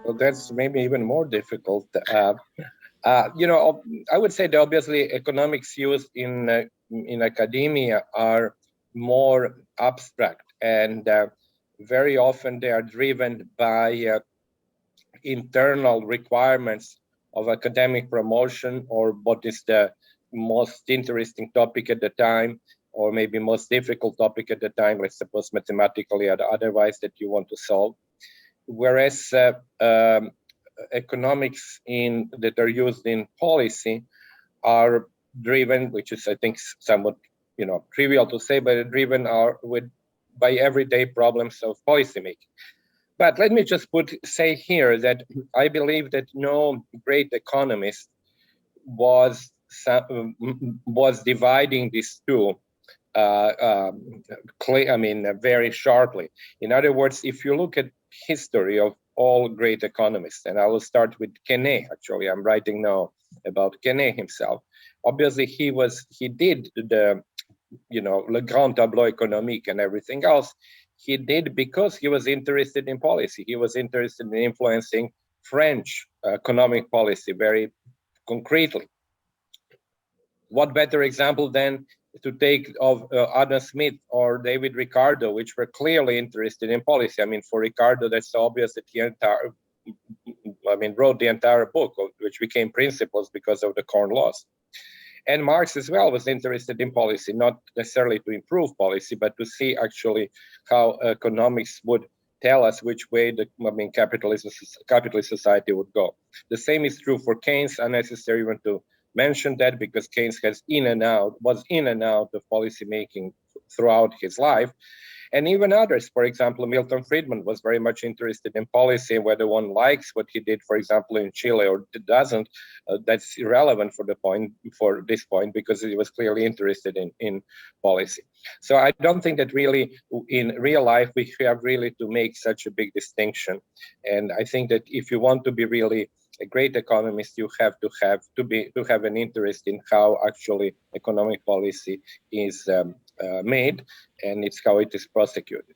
Well, that's maybe even more difficult. I would say that obviously economics used in academia are more abstract, and very often they are driven by internal requirements of academic promotion, or what is the most interesting topic at the time, or maybe most difficult topic at the time, let's suppose mathematically or otherwise, that you want to solve. Whereas economics that are used in policy are driven, which is I think somewhat trivial to say, but driven by everyday problems of policymaking. But let me just say here that I believe that no great economist was dividing these two very sharply. In other words, if you look at history of all great economists, and I will start with Quesnay. Actually, I'm writing now about Quesnay himself. Obviously, he did the Le Grand Tableau Économique and everything else. He did because he was interested in policy. He was interested in influencing French economic policy very concretely. What better example than to take of Adam Smith or David Ricardo, which were clearly interested in policy. I mean, for Ricardo, that's obvious that he wrote the entire book, which became Principles because of the Corn Laws. And Marx as well was interested in policy, not necessarily to improve policy, but to see actually how economics would tell us which way capitalist society would go. The same is true for Keynes. Unnecessary even to mention that, because Keynes was in and out of policy making throughout his life. And even others, for example, Milton Friedman was very much interested in policy, and whether one likes what he did, for example, in Chile or doesn't, that's irrelevant for this point, because he was clearly interested in policy. So I don't think that really in real life we have really to make such a big distinction. And I think that if you want to be really a great economist, you have to have an interest in how actually economic policy is made, and it's how it is prosecuted.